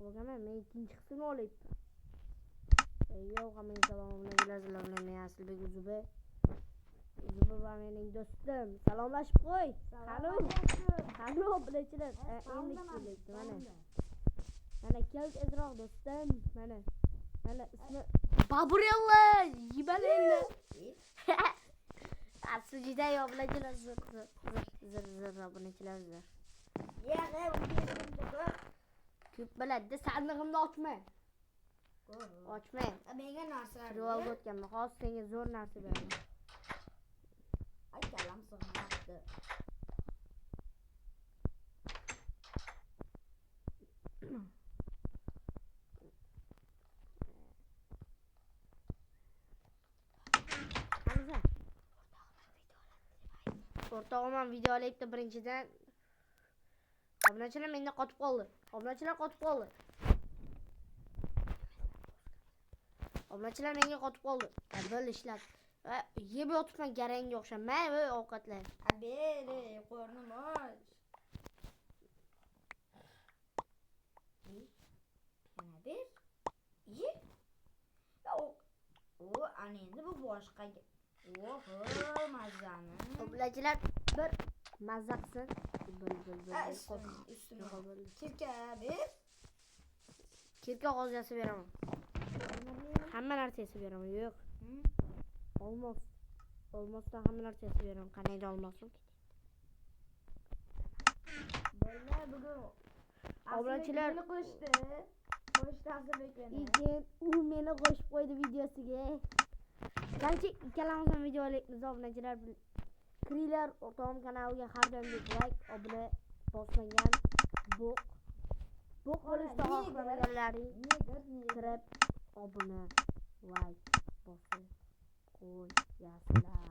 bo'lganman. Men ikkinchi qismini olyapman. Yo'q, hamma salomlar bilan Aslbek Uzubi. Uzubi va mening do'stim. Salomlashib qo'y. Qani bilachilar. Endi keldi mana. Mana keldi ezroq do'stim. Mana ismi Baburella. Yibalella. Asujida yo bilachilar zir obunachilar zir. Ko'p biladi, sandig'imni ochma. Ochma. Menga narsa Rival o'tganman. Hozir senga zo'r narsa beraman. Ay kalam sig'mayapti. O'rtog'im video olyapti birinchidan. Obunachilar menda qotib qoldi. Obunachilar menga qotib qoldi. Bil ishlat. Va yeb yotibman garangga o'xshamay va ovqatlar. Abere, qornim och. Yana bir. Ye. O ana endi bu boshqa. Oho, mazani. Obunachilar bir mazza qilsin. Üstüne kirka bir. Kirka g'o'zasi beraman. Hamma narsasi beraman. Yo'q. Olmosdan hamma narsasi beraman. Qanaydi olmosim? Bella bugun obunachilar qo'shdi. Aslbek meni. Lekin u meni qo'shib qo'ydi videosiga. Qancha ikkalamiz video olyapmiz obunachilar. Kiringlar o'rtog'im kanaliga har doimdek like, obuna bosmagan bo'q bo'lishni xohlamaganlaring kirib obuna, like bosib qo'yasizlar.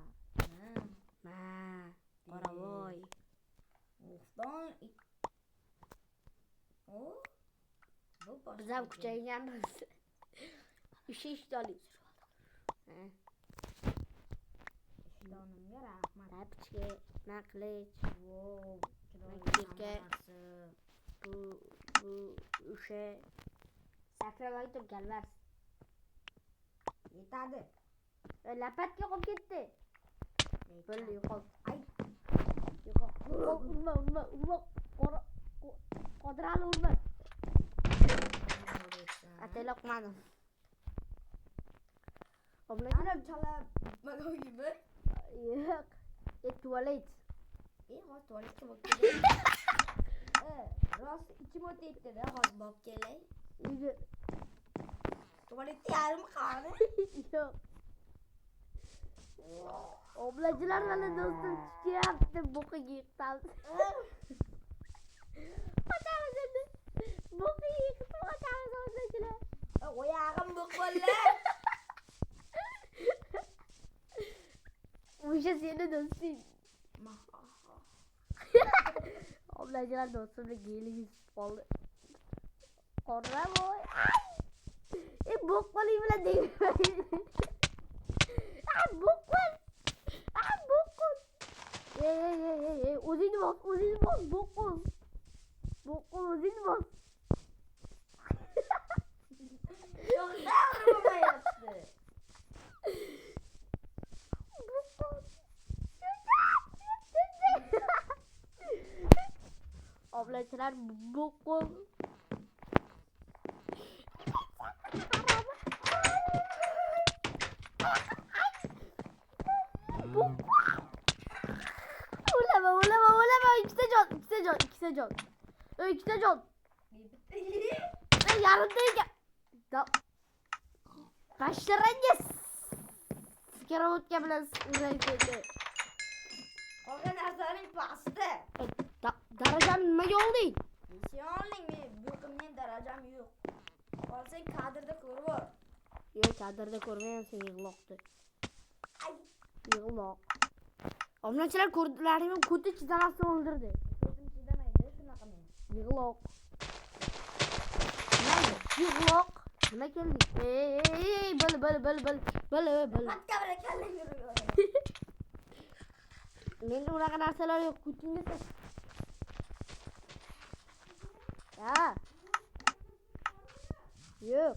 Qoravoy. O'xton. Biz ham kuchayganmiz. Ish olyapmiz. Donimga rahmat. Tapchka, naqlich, Wow, kirka. Bu o'sha sakraloytib galvas. Yetadi. Lapatga qolib ketdi. Bo'ldi, yo'qol. Ay. Urma. Qodirali urma. Atayla qilmadim. Obunachilar Chala mago gibi. yo'q. Tualet. Hozir tualetga borib kelay. Rost ichim o'tayapti-da, hozir borib kelay. Tualetda yarim qani? Yo'q. Obunachilar mana do'stim chiqyapti, bo'qiga yiqtaldi. Otamiz endi. Bo'qiga yiqib otamiz obunachilar. Oyog'im bo'qollar. O'sha seni do'sting. Obunachilar do'stimni geliga qoldi. Qoravoy. Bo'qqoling bilan deyman. Bo'qqol. Ey, o'zingni bos, bo'qqol. Bo'qqol o'zingni bos. Yo'q, urmayapti. Obunachilar bo'qqol. O'lama, ikkita jon. Ikkita jon. Yarimta ekan. Bashtarangiz. Skarovotga bilan uraydi. Qolgan narsaning pasti. Darajani nimaga olding? Nishonning men darajam yo'q. Qolsang kadrda ko'rib. Yo'q, kadrda ko'rmayapsan, yig'loqdi. Yig'loq. Obunachilar ko'rdilaringmi? Ko'ti chidamasdan o'ldirdi. Ko'zim chidamaydi shunaqa men. Yig'loq. Yig'loq. Nima keldi? Ey, bil. Makka bilan kallang yurib. Menda unaqa narsalar yo'q, ko'tingga. Ha. Yok.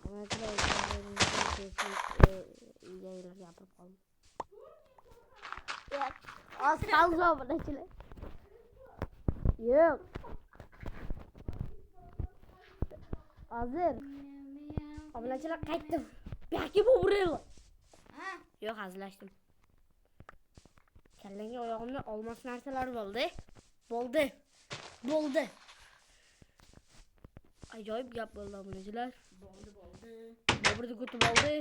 Obunachilar uyga gapirib qoldim. Yo'q. Az qoldi obunachilar. Yo'q. Hozir. Obunachilar qaytdim. Yoki bu burayla. Ha? Yo'q, hazillashdim. Kallanga oyog'imda olmos narsalar bo'ldi. Bo'ldi. Ajoyib gap bo'ldi obunachilar. Bo'ldi. Boburni kutib oldi.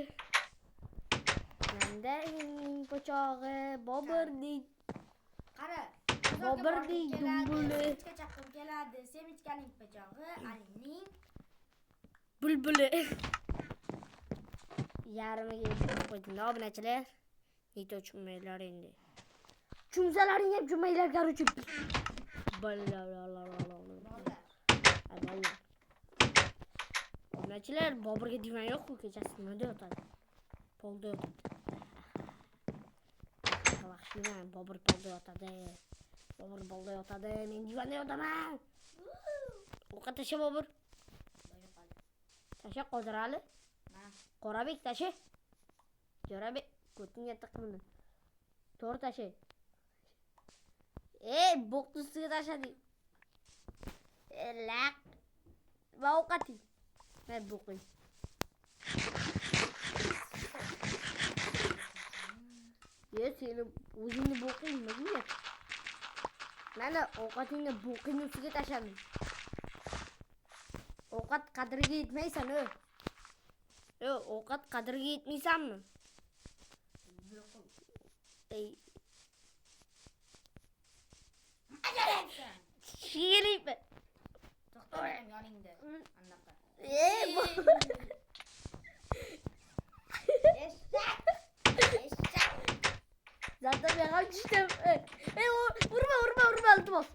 Nandaning po'chog'i, Boburning Qara. Boburning dumbuli, Semichka chaqqim keladi. Semichkaning pichog'i, Alining bulbuli. Yarmiga yetib qo'ydim obunachilar. Nito chunmaylar endi. Chumsalaring ham chunmaylar garuchi. Obunachilar, Boburga divan yo'q-ku, kechasi nimada yotadi? Polda yotadi. Vahshiyman, Bobur polda yotadi. Men divanda yotaman. O'qqa tasha Bobur. Tasha Qodirali. Qorabek tasha. Jo'rabek, ko'tingga tiqmini. To'g'ri tasha. Bo'qni ustiga tashadi. Laq. Va ovqating. Men bo'qing. Seni o'zingni bo'qing, nima? Mana ovqatingni bo'qing ustiga tashladim. Ovqat qadriga yetmaysan, ovqat qadriga yetmaysanmi? Shirinmi? to'xtamayman yoningda. Anaqa. Eshak. Zaten ben kaçtım. Vurma, iltimos.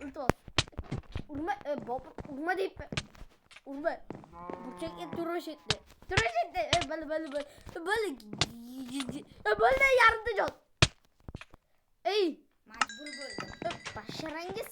Vurma deyip. Vurma. Bıçak et, duruş etti. Böyle yarımda can. Majbur bo'ldim. Başarangiz